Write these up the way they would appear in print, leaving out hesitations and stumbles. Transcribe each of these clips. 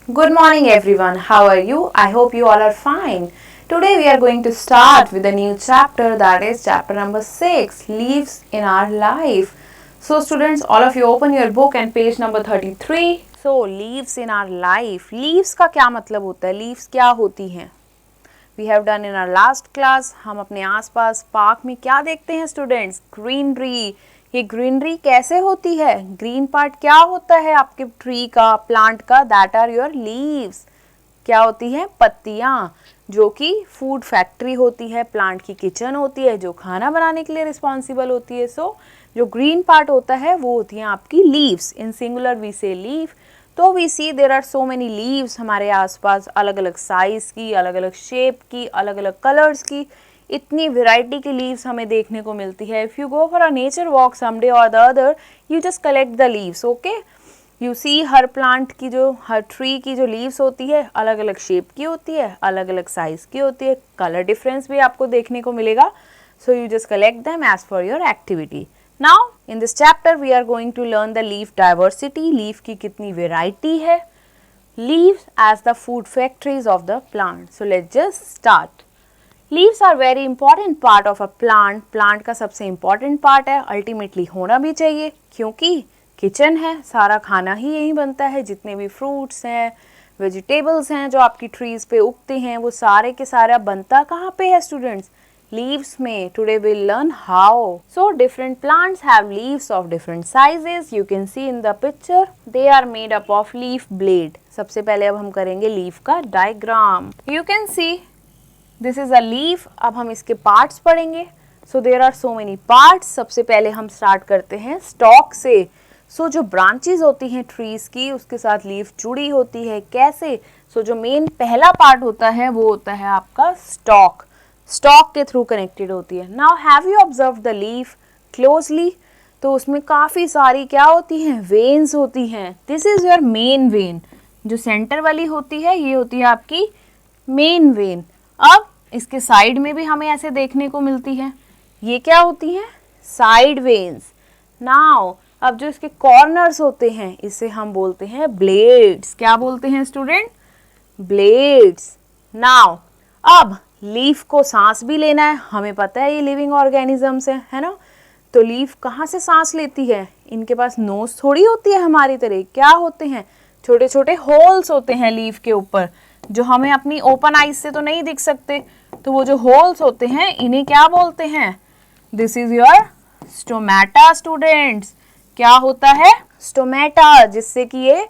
Good morning everyone. How are you? I hope you all are fine. Today we are going to start with a new chapter, that is chapter number 6, Leaves in Our Life. So students, all of you open your book and page number 33. So leaves in our life. Leaves का क्या मतलब होता है? Leaves क्या होती हैं? We have done in our last class. हम अपने आसपास पार्क में क्या देखते हैं स्टूडेंट्स? ग्रीनरी. ये ग्रीनरी कैसे होती है? ग्रीन पार्ट क्या होता है आपके ट्री का, प्लांट का? That are your leaves. क्या होती है? पत्तियां, जो कि फूड फैक्ट्री होती है, प्लांट की किचन होती है जो खाना बनाने के लिए रिस्पॉन्सिबल होती है. सो जो ग्रीन पार्ट होता है वो होती है आपकी leaves. In singular we say leaf. तो we see there are so many leaves हमारे आसपास, अलग अलग साइज की, अलग अलग शेप की, अलग अलग कलर्स की. इतनी वैरायटी की लीव्स हमें देखने को मिलती है. If you go for a nature walk someday और the other, you just collect the leaves. Okay, you see हर प्लांट की, जो हर ट्री की जो लीव्स होती है अलग अलग शेप की होती है, अलग अलग साइज की होती है, कलर डिफरेंस भी आपको देखने को मिलेगा. So you just collect them as for your activity. Now in this chapter we are going to learn the leaf diversity. Leaf की कितनी variety है. Leaves as the food factories of the plant. So let's just start. Leaves are very important part of a plant. Plant का सबसे important part है, ultimately होना भी चाहिए, क्योंकि किचन है, सारा खाना ही यहीं बनता है. जितने भी फ्रूट्स हैं, वेजिटेबल्स हैं जो आपकी ट्रीज पे उगते हैं, वो सारे के सारा बनता कहाँ पे है स्टूडेंट्स? Leaves में. Today we'll learn how. So different plants have leaves of different sizes. You can see in the picture. They are made up of leaf blade. सबसे पहले अब हम करेंगे leaf का diagram. You can see this is a leaf. अब हम इसके parts पढ़ेंगे. So there are so many parts. सबसे पहले हम start करते हैं stalk से. So जो branches होती हैं trees की, उसके साथ leaf जुड़ी होती है. कैसे? So जो main पहला part होता है वो होता है आपका stalk. स्टॉक के थ्रू कनेक्टेड होती है. Now have you observe the leaf closely? तो उसमें काफ़ी सारी क्या होती हैं? वेन्स होती हैं. This is your main when. जो सेंटर वाली होती है ये होती है आपकी मेन वेन. अब इसके साइड में भी हमें ऐसे देखने को मिलती है. ये क्या होती हैं? Side veins. नाउ अब जो इसके कॉर्नर्स होते हैं इसे हम बोलते हैं ब्लेड्स. क्या बोलते हैं स्टूडेंट? ब्लेड्स. नाउ अब लीफ को सांस भी लेना है. हमें पता है ये लिविंग ऑर्गेनिजम्स है ना? तो लीफ कहाँ से सांस लेती है? इनके पास नोज थोड़ी होती है हमारी तरह. क्या होते हैं? छोटे छोटे होल्स होते हैं लीफ के ऊपर, जो हमें अपनी ओपन आइज से तो नहीं दिख सकते. तो वो जो होल्स होते हैं इन्हें क्या बोलते हैं? This is your stomata students. क्या होता है? स्टोमेटा, जिससे कि ये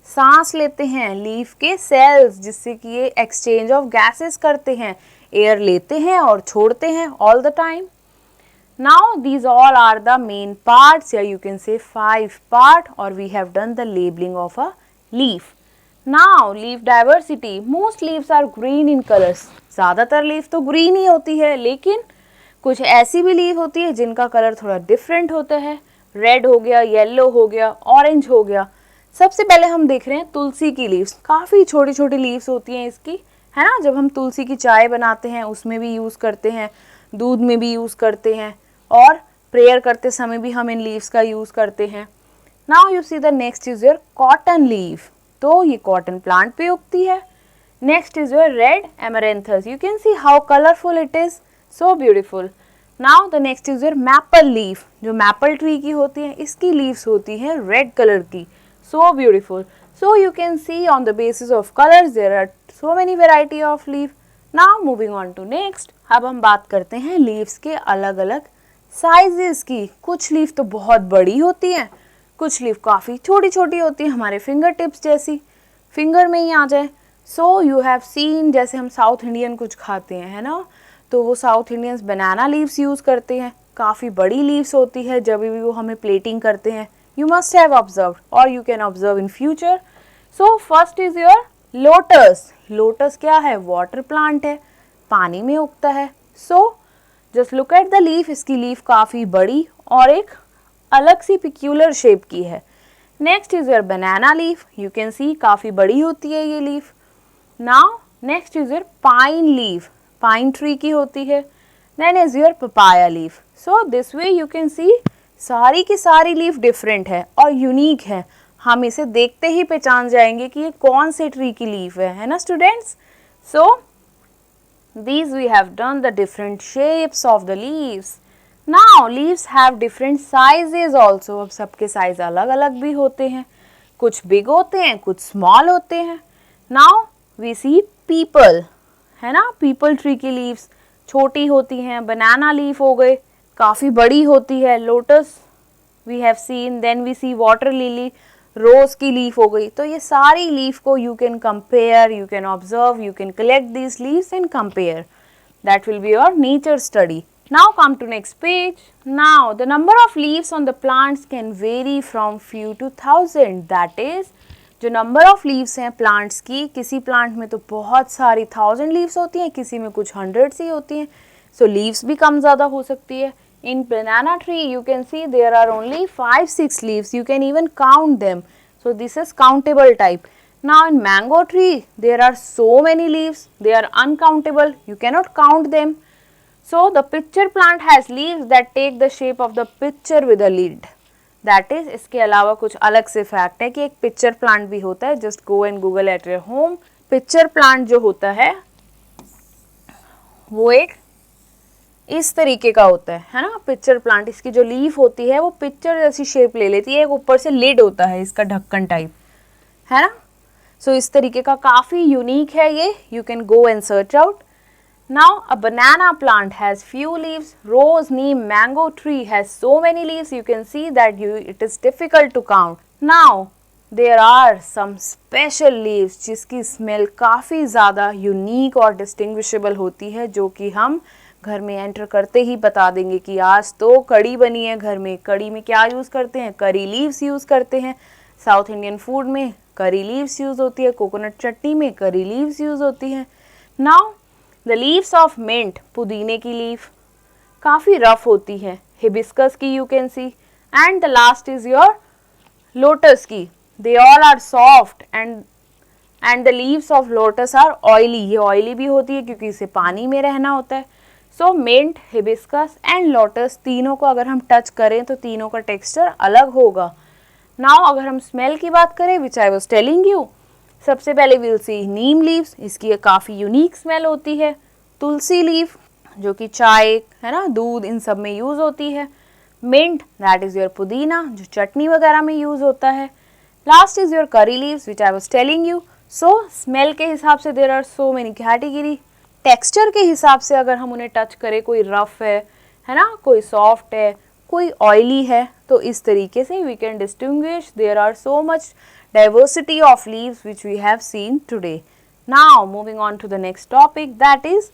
सांस लेते हैं. लीफ के सेल्स, जिससे कि ये एक्सचेंज ऑफ गैसेस करते हैं, एयर लेते हैं और छोड़ते हैं all the time. Now these all are the main parts, या यू कैन से 5 पार्ट, और we have done the labelling of a leaf. Now leaf diversity. Most leaves are green in colours. ज़्यादातर leaf तो green ही होती है, लेकिन कुछ ऐसी भी लीफ होती है जिनका कलर थोड़ा डिफरेंट होता है. रेड हो गया, येलो हो गया, ऑरेंज हो गया. सबसे पहले हम देख रहे हैं तुलसी की लीव्स. काफ़ी छोटी छोटी लीव्स होती हैं इसकी, है ना? जब हम तुलसी की चाय बनाते हैं उसमें भी यूज़ करते हैं, दूध में भी यूज़ करते हैं, और प्रेयर करते समय भी हम इन लीव्स का यूज़ करते हैं. Now you see the next is your cotton leaf. तो ये कॉटन प्लांट पे उगती है. Next is your red amaranthus. You can see how colourful it is, so beautiful. Now the next is your maple leaf. जो maple tree की होती है इसकी लीव्स होती हैं रेड कलर की. So beautiful. So you can see on the basis of colors there are so many variety of leaf. Now moving on to next. अब हम बात करते हैं leaves के अलग अलग sizes की. कुछ leaf तो बहुत बड़ी होती हैं, कुछ leaf काफ़ी छोटी छोटी होती हैं, हमारे फिंगर टिप्स जैसी, फिंगर में ही आ जाए. So you have seen, जैसे हम साउथ इंडियन कुछ खाते हैं, है ना? तो वो साउथ इंडियंस बनाना लीव्स यूज़ करते हैं. काफ़ी बड़ी लीव्स होती है जब भी वो हमें प्लेटिंग करते हैं. You must have observed, or you can observe in future. So first is your lotus. Lotus क्या है? Water plant है, पानी में उगता है. So just look at the leaf. इसकी लीफ काफ़ी बड़ी और एक अलग सी peculiar shape की है. Next is your banana leaf. You can see काफ़ी बड़ी होती है ये leaf. Now next is your pine leaf. Pine tree की होती है. Then is your papaya leaf. So this way you can see सारी की सारी लीफ डिफरेंट है और यूनिक है. हम इसे देखते ही पहचान जाएंगे कि ये कौन से ट्री की लीफ है ना students. So these we have done the different shapes of the leaves. Now leaves have different sizes also. अब सबके साइज अलग अलग भी होते हैं, कुछ बिग होते हैं, कुछ स्मॉल होते हैं। Now we see people, है ना, पीपल ट्री की लीव्स छोटी होती हैं। बनाना लीफ हो गए, काफ़ी बड़ी होती है। Lotus we have seen, then we see water lily, rose की लीफ हो गई। तो ये सारी लीफ को you can compare, you can observe, you can collect these leaves and compare. That will be your nature study. Now come to next page. Now the number of leaves on the plants can vary from few to thousand. That is, जो number of leaves हैं plants की, किसी plant में तो बहुत सारी 1000 leaves होती हैं, किसी में कुछ 100 ही होती हैं। सो लीव्स भी कम ज़्यादा हो सकती है। In banana tree you can see there are only 5-6 leaves, you can even count them. So this is countable type. Now in mango tree there are so many leaves, they are uncountable, you cannot count them. So the pitcher plant has leaves that take the shape of the pitcher with a lid. That is, इसके अलावा कुछ अलग से fact है कि एक pitcher plant भी होता है। Just go and Google at your home. Pitcher plant जो होता है वो एक इस तरीके का होता है ना, पिक्चर प्लांट। इसकी जो लीफ होती है वो पिक्चर जैसी शेप ले लेती है, एक ऊपर से लिड होता है इसका, ढक्कन टाइप, है ना। सो इस तरीके का काफ़ी यूनिक है ये, you can go and search out. Now a banana plant has few leaves, rose, neem, mango tree has so many leaves, you can see that it is difficult to count. Now there are some special leaves जिसकी smell काफ़ी ज़्यादा unique और distinguishable होती है, जो कि हम घर में एंटर करते ही बता देंगे कि आज तो कड़ी बनी है घर में। कड़ी में क्या यूज़ करते हैं? करी लीव्स यूज़ करते हैं। साउथ इंडियन फूड में करी लीव्स यूज़ होती है, कोकोनट चटनी में करी लीव्स यूज़ होती हैं। Now the leaves of mint, पुदीने की लीफ काफ़ी रफ होती है। हिबिस्कस की you can see, and the last is your lotus की, they all are soft and the leaves of lotus are oily. ये ऑयली भी होती है क्योंकि इसे पानी में रहना होता है। सो मिंट, हिबिस्कस एंड लोटस, तीनों को अगर हम टच करें तो तीनों का टेक्सचर अलग होगा। नाउ अगर हम स्मेल की बात करें, विच आई वॉज टेलिंग यू, सबसे पहले विल सी नीम लीव्स, इसकी काफ़ी यूनिक स्मेल होती है। तुलसी लीफ जो कि चाय, है ना, दूध, इन सब में यूज़ होती है। मिंट, दैट इज़ योर पुदीना, जो चटनी वगैरह में यूज़ होता है। Last is your curry leaves which I was telling you. So smell के हिसाब से there are so many category. Texture के हिसाब से अगर हम उन्हें टच करें, कोई रफ है ना, कोई सॉफ्ट है, कोई ऑयली है, तो इस तरीके से we can distinguish. There are so much diversity of leaves which we have seen today. Now moving on to the next topic, that is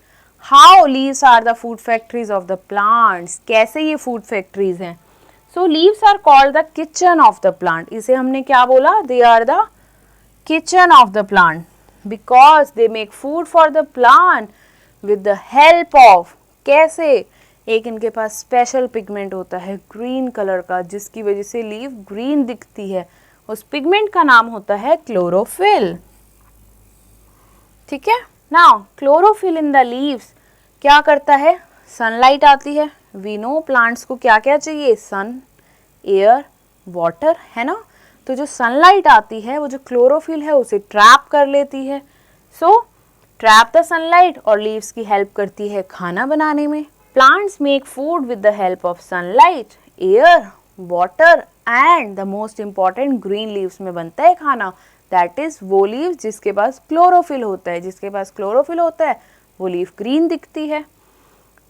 how leaves are the food factories of the plants. कैसे ये food factories हैं? So leaves are called the kitchen of the plant. इसे हमने क्या बोला? They are the kitchen of the plant because they make food for the plant with the help of, कैसे? एक इनके पास स्पेशल पिगमेंट होता है ग्रीन कलर का, जिसकी वजह से लीफ ग्रीन दिखती है। उस पिगमेंट का नाम होता है क्लोरोफिल। ठीक है। Now chlorophyll in the leaves क्या करता है? सनलाइट आती है, वी नो प्लांट्स को क्या क्या चाहिए? सन, एयर, वाटर, है ना। तो जो सनलाइट आती है वो जो क्लोरोफिल है उसे ट्रैप कर लेती है। सो ट्रैप द सनलाइट, और लीव्स की हेल्प करती है खाना बनाने में। Plants make food with the help of sunlight, air, water and the most important green leaves में बनता है खाना। दैट इज वो लीव जिसके पास क्लोरोफिल होता है। जिसके पास क्लोरोफिल होता है वो लीफ ग्रीन दिखती है।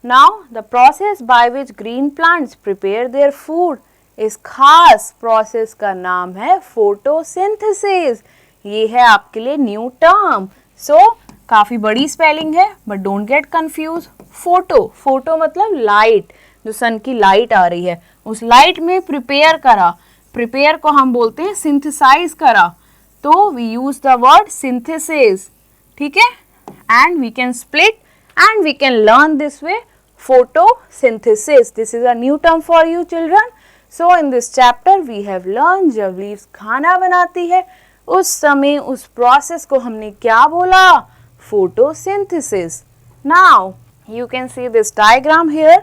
Now the process by which green plants prepare their food, इस खास प्रोसेस का नाम है फोटोसिंथेसिस। ये है आपके लिए न्यू टर्म। सो काफ़ी बड़ी स्पेलिंग है but don't get confuse. Photo मतलब लाइट, जो सन की लाइट आ रही है उस लाइट में प्रिपेयर करा। प्रिपेयर को हम बोलते हैं सिंथेसाइज करा, तो we use the word synthesis. ठीक है। And we can split and we can learn this way, photosynthesis. This is a new term for you children. So in this chapter we have learn, जब leaves खाना बनाती है उस समय उस process को हमने क्या बोला? Photosynthesis. Now you can see this diagram here.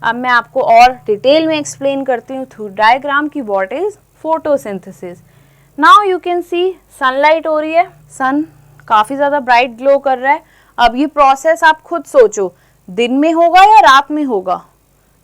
अब मैं आपको और डिटेल में एक्सप्लेन करती हूँ थ्रू डायग्राम की what is photosynthesis. Now you can C sunlight हो रही है, सन काफ़ी ज़्यादा ब्राइट ग्लो कर रहा है। अब ये प्रोसेस आप खुद सोचो, दिन में होगा या रात में होगा?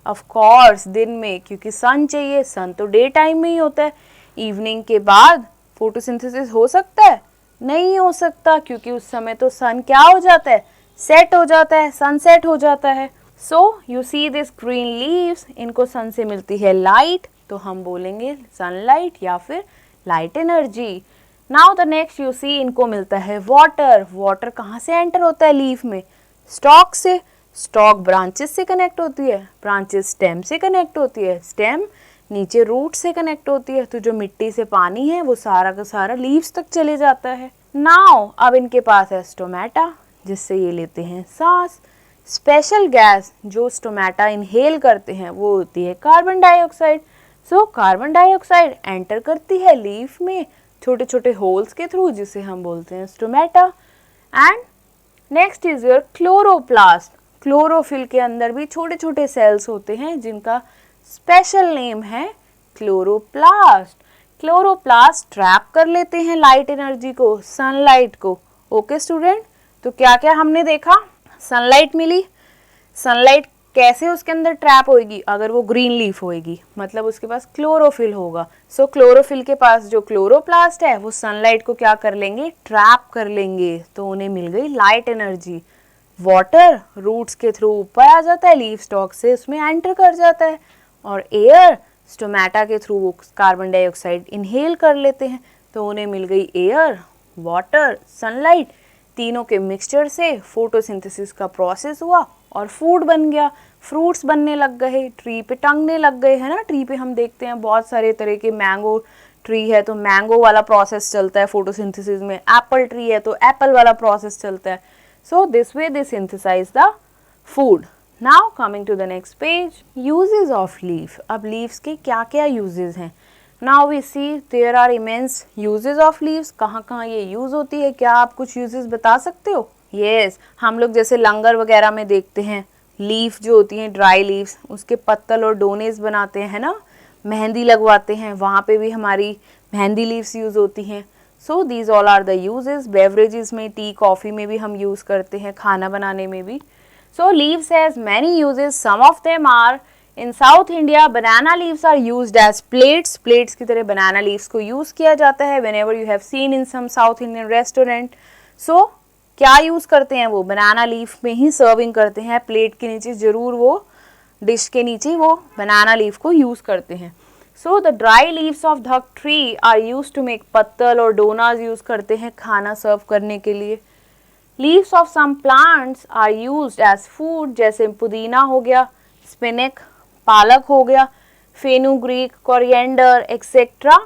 ऑफ कोर्स दिन में, क्योंकि सन चाहिए, सन तो डे टाइम में ही होता है। इवनिंग के बाद फोटोसिंथेसिस हो सकता है? नहीं हो सकता, क्योंकि उस समय तो सन क्या हो जाता है, सेट हो जाता है, सनसेट हो जाता है। So you see this green leaves, इनको सन से मिलती है लाइट, तो हम बोलेंगे सनलाइट या फिर light energy. Now the next you see, इनको मिलता है वाटर। वाटर कहाँ से एंटर होता है लीफ में? स्टॉक से। स्टॉक ब्रांचेस से कनेक्ट होती है, ब्रांचेस स्टेम से कनेक्ट होती है, स्टेम नीचे रूट से कनेक्ट होती है, तो जो मिट्टी से पानी है वो सारा का सारा लीव्स तक चले जाता है। नाउ अब इनके पास है स्टोमेटा, जिससे ये लेते हैं सांस। स्पेशल गैस जो स्टोमेटा इनहेल करते हैं वो होती है carbon dioxide. So carbon dioxide enter करती है लीफ में छोटे छोटे होल्स के थ्रू, जिसे हम बोलते हैं stomata. And next is your chloroplast. Chlorophyll के अंदर भी छोटे छोटे सेल्स होते हैं जिनका स्पेशल नेम है क्लोरोप्लास्ट। क्लोरोप्लास्ट ट्रैप कर लेते हैं लाइट एनर्जी को, सनलाइट को। ओके स्टूडेंट, तो क्या क्या हमने देखा? सनलाइट मिली, सनलाइट कैसे उसके अंदर ट्रैप होएगी? अगर वो ग्रीन लीफ होएगी मतलब उसके पास क्लोरोफिल होगा। सो क्लोरोफिल के पास जो क्लोरोप्लास्ट है वो सनलाइट को क्या कर लेंगे, ट्रैप कर लेंगे, तो उन्हें मिल गई लाइट एनर्जी। वाटर रूट्स के थ्रू ऊपर आ जाता है, लीफ स्टॉक से उसमें एंटर कर जाता है, और एयर स्टोमेटा के थ्रू वो कार्बन डाइऑक्साइड इनहेल कर लेते हैं, तो उन्हें मिल गई एयर, वाटर, सनलाइट। तीनों के मिक्सचर से फोटोसिंथेसिस का प्रोसेस हुआ और फूड बन गया, फ्रूट्स बनने लग गए, ट्री पे टंगने लग गए, है ना। ट्री पे हम देखते हैं बहुत सारे तरह के, मैंगो ट्री है तो मैंगो वाला प्रोसेस चलता है फोटोसिंथेसिस में, एप्पल ट्री है तो एप्पल वाला प्रोसेस चलता है। So this way they synthesize the food. Now coming to the next page, uses of leaf. अब leaves के क्या क्या uses हैं? Now we see there are immense uses of leaves. कहाँ कहाँ ये use होती है? क्या आप कुछ uses बता सकते हो? Yes, हम लोग जैसे लंगर वगैरह में देखते हैं, लीफ जो होती हैं ड्राई लीव्स, उसके पत्तल और डोनेस बनाते हैं, है ना। मेहंदी लगवाते हैं, वहाँ पे भी हमारी मेहंदी लीव्स यूज़ होती हैं। So these all are the uses. Beverages में, टी कॉफ़ी में भी हम यूज़ करते हैं, खाना बनाने में भी। So leaves has many uses, some of them are in South India banana leaves are used as plates. Plates की तरह बनाना लीव्स को यूज़ किया जाता है whenever you have seen in some South Indian restaurant. So क्या use करते हैं वो? बनाना लीफ में ही सर्विंग करते हैं, प्लेट के नीचे ज़रूर वो, डिश के नीचे वो बनाना लीफ को यूज़ करते हैं। So the dry leaves of dhak tree are used to make पत्तल और डोनास यूज़ करते हैं खाना सर्व करने के लिए। Leaves of some plants are used as food, जैसे पुदीना हो गया, स्पिनक पालक हो गया, fenugreek, coriander etcetera.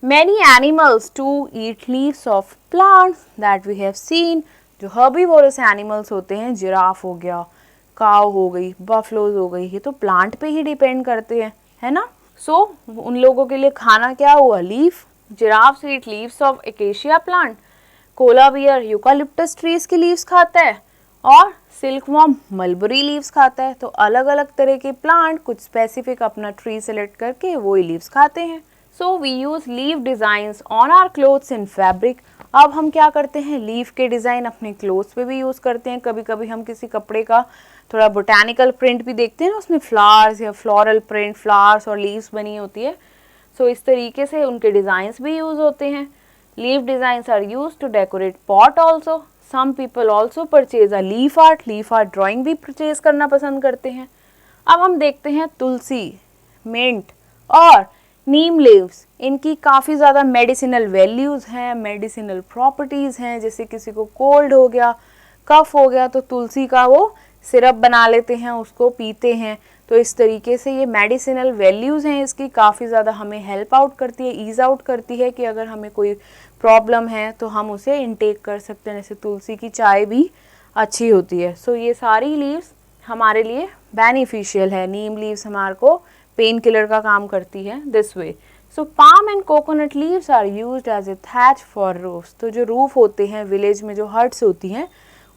Many animals too eat leaves of plants that we have seen. जो herbivorous animals होते हैं, जिराफ हो गया, काव हो गई, बफलोज हो गई, ये तो प्लांट पे ही डिपेंड करते हैं, है ना। सो उन लोगों के लिए खाना क्या हुआ? Leaf. Giraffe eat leaves of acacia plant, koala bear eucalyptus trees की लीव्स खाता है, और सिल्कवॉर्म मलबरी लीव्स खाता है। तो अलग अलग तरह के प्लांट कुछ स्पेसिफिक अपना ट्री सेलेक्ट करके वो ही लीव्स खाते हैं। So we use leaf designs on our clothes in fabric. अब हम क्या करते हैं, लीफ के डिज़ाइन अपने क्लोथ्स पे भी यूज़ करते हैं। कभी कभी हम किसी कपड़े का थोड़ा बोटानिकल प्रिंट भी देखते हैं ना, उसमें फ्लावर्स या फ्लोरल प्रिंट, फ्लावर्स और लीव्स बनी होती है। सो इस तरीके से उनके डिज़ाइंस भी यूज़ होते हैं। Leaf designs are use to decorate pot also. Some people also purchase a leaf art. Leaf art drawing भी परचेज करना पसंद करते हैं। अब हम देखते हैं तुलसी, मिंट और नीम लीव्स। इनकी काफ़ी ज़्यादा मेडिसिनल वैल्यूज़ हैं, मेडिसिनल प्रॉपर्टीज़ हैं। जैसे किसी को कोल्ड हो गया, कफ हो गया, तो तुलसी का वो सिरप बना लेते हैं, उसको पीते हैं। तो इस तरीके से ये मेडिसिनल वैल्यूज़ हैं इसकी, काफ़ी ज़्यादा हमें हेल्प आउट करती है, ईज़ आउट करती है कि अगर हमें कोई प्रॉब्लम है तो हम उसे इनटेक कर सकते हैं। जैसे तुलसी की चाय भी अच्छी होती है। सो ये सारी लीव्स हमारे लिए बेनिफिशियल है। नीम लीव्स हमारे को पेन किलर का काम करती है this way. So palm and coconut leaves are used as a thatch for roofs. तो जो रूफ होते हैं विलेज में, जो हट्स होती हैं,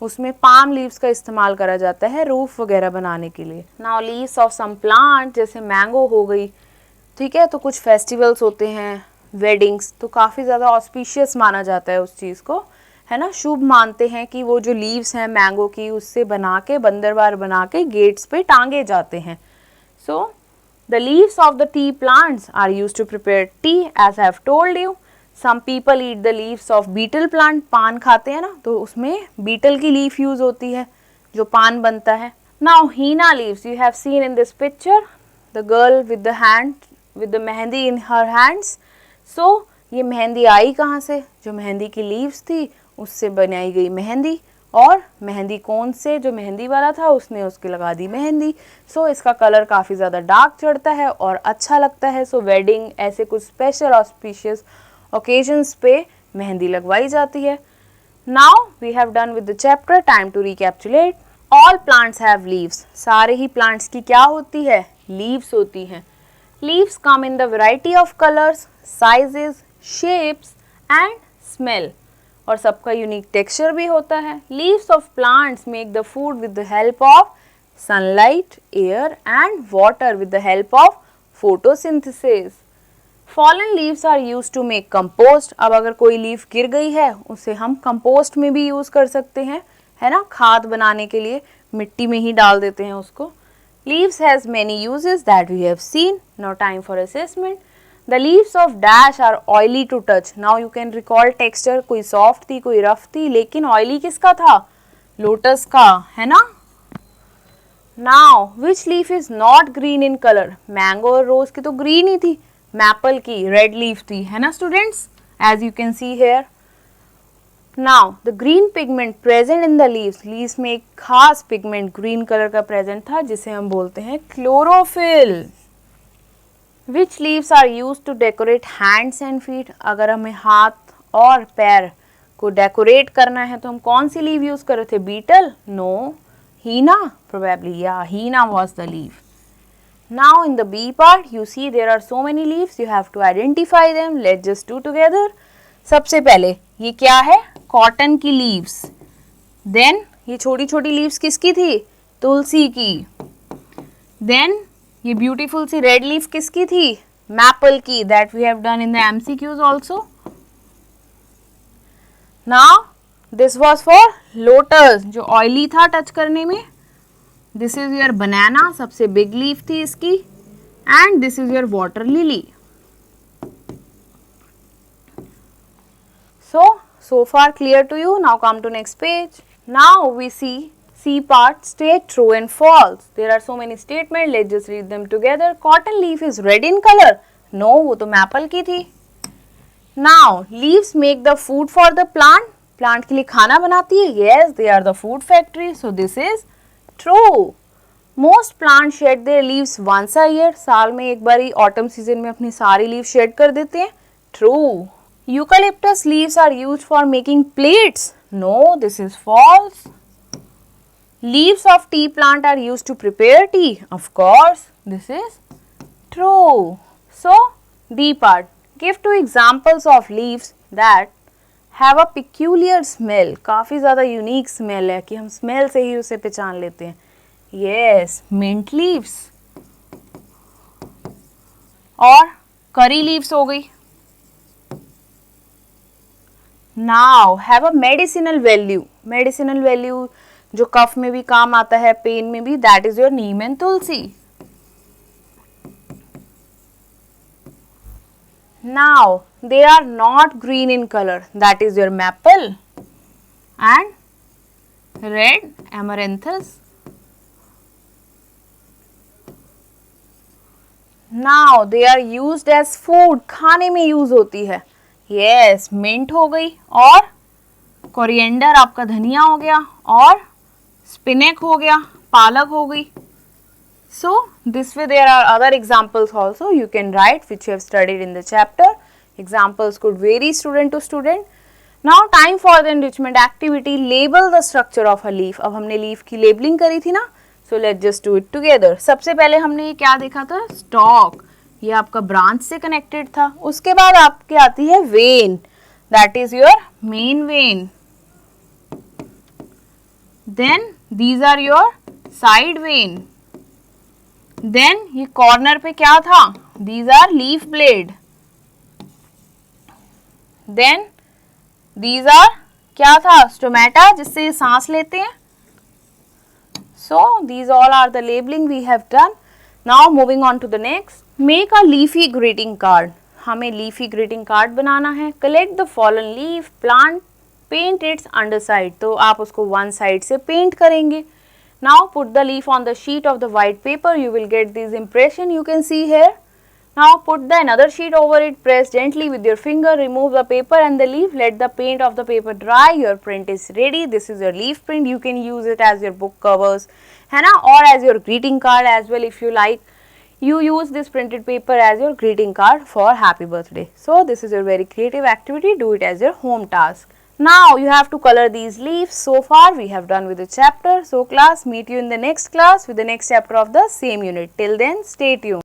उसमें पाम लीव्स का इस्तेमाल करा जाता है रूफ वगैरह बनाने के लिए। Now leaves of some plant, जैसे मैंगो हो गई, ठीक है, तो कुछ फेस्टिवल्स होते हैं, वेडिंग्स, तो काफ़ी ज़्यादा ऑस्पिशियस माना जाता है उस चीज़ को, है ना, शुभ मानते हैं कि वो जो लीव्स हैं मैंगो की उससे बना के बंदरवार बना के गेट्स पे टांगे जाते हैं. So the leaves of the tea plants are used to prepare tea as I have told you. Some people eat the leaves of betel plant, paan खाते हैं ना, तो उसमें बीटल की लीफ यूज होती है जो पान बनता है. Now henna leaves you have seen in this picture, the girl with the hand with the mehndi in her hands. So ये मेहंदी आई कहाँ से? जो मेहंदी की लीव्स थी उससे बनाई गई मेहंदी, और मेहंदी कौन से? जो मेहंदी वाला था उसने उसके लगा दी मेहंदी. सो इसका कलर काफ़ी ज़्यादा डार्क चढ़ता है और अच्छा लगता है. सो वेडिंग ऐसे कुछ स्पेशल ऑस्पिशियस ओकेजन्स पे मेहंदी लगवाई जाती है. Now we have done with the chapter, time to recapitulate. All plants have leaves, सारे ही प्लांट्स की क्या होती है? लीव्स होती हैं. Leaves come in the variety of colours, sizes, shapes and smell, और सबका यूनिक टेक्सचर भी होता है. Leaves of plants make the food with the help of sunlight, air and water with the help of photosynthesis. Fallen leaves are use to make compost. अब अगर कोई leaf गिर गई है उसे हम कंपोस्ट में भी यूज कर सकते हैं, है ना, खाद बनाने के लिए मिट्टी में ही डाल देते हैं उसको. Leaves has many uses that we have seen. Now time for assessment. The leaves of dash are oily to touch. Now you can recall texture, कोई soft थी कोई rough थी, लेकिन oily किसका था? लोटस का, है ना. Now which leaf is not green in color? Mango और रोज की तो ग्रीन ही थी, मैपल की रेड लीफ थी, है ना students, as you can see here. Now the green pigment present in the leaves में एक खास पिगमेंट ग्रीन कलर का प्रेजेंट था जिसे हम बोलते हैं chlorophyll. Which leaves are used to decorate hands and feet? अगर हमें हाथ और पैर को डेकोरेट करना है तो हम कौन सी लीव यूज कर रहे थे? Betel? No, henna probably. Yeah, henna was the leaf. Now in the B part you see there are so many leaves, you have to identify them. Let's just do together. सबसे पहले ये क्या है? Cotton की leaves. Then ये छोटी छोटी leaves किसकी थी? तुलसी की. देन ये ब्यूटीफुल सी रेड लीफ किसकी थी? मैपल की. That we have done in the MCQs also. Now this was for lotus जो ऑयली था टच करने में. दिस इज योर बनाना, सबसे बिग लीफ थी इसकी. And this is your water lily. So far clear to you. Now come to next page. Now we see C part, state true and false. There are so many statements. Let's just read them together. Cotton leaf is red in color. No, वो तो maple की थी. Now leaves make the food for the plant. Plant के लिए खाना बनाती है. Yes, they are the food factory. So this is true. Most plants shed their leaves once a year. साल में एक बार ही ऑटम सीजन में अपनी सारी लीव शेड कर देते हैं. True. Eucalyptus leaves are used for making plates. No, this is false. Leaves of tea plant are used to prepare tea. Of course, this is true. So, D part. Give two examples of leaves that have a peculiar smell. काफ़ी ज़्यादा unique smell है कि हम smell से ही उसे पहचान लेते हैं. Yes, mint leaves. और curry leaves हो गई. Now have a medicinal value. Medicinal value जो कफ में भी काम आता है, पेन में भी, that is your Neem and Tulsi. Now they are not green in color. That is your maple and red amaranthus. Now they are used as food. खाने में यूज होती है. Yes, mint हो गई और कोरिएंडर आपका धनिया हो गया और स्पिनेक हो गया, पालक हो गई. So this way there are other examples also you can write which you have studied in the chapter. Examples could vary student to student. Now time for the enrichment activity. Label the structure of a leaf. अब हमने leaf की labeling करी थी ना, so let's just do it together. सबसे पहले हमने ये क्या देखा था? Stalk. ये आपका ब्रांच से कनेक्टेड था. उसके बाद आपके आती है vein, that is your main vein. Then these are your side vein. Then ये कॉर्नर पे क्या था? These are leaf blade. Then these are, क्या था, स्टोमेटा जिससे सांस लेते हैं. So these all are the labeling we have done. Now moving on to the next. Make a leafy greeting card. हमें leafy greeting card बनाना है. Collect the fallen leaf, plant, paint its underside. तो आप उसको one side से paint करेंगे. Now put the leaf on the sheet of the white paper. You will get this impression you can see here. Now put the another sheet over it, press gently with your finger, remove the paper and the leaf, let the paint of the paper dry, your print is ready. This is your leaf print, you can use it as your book covers, है ना, or as your greeting card as well if you like. You use this printed paper as your greeting card for happy birthday. So this is your very creative activity, do it as your home task. Now you have to color these leaves. So far we have done with the chapter. So class, meet you in the next class with the next chapter of the same unit. Till then, stay tuned.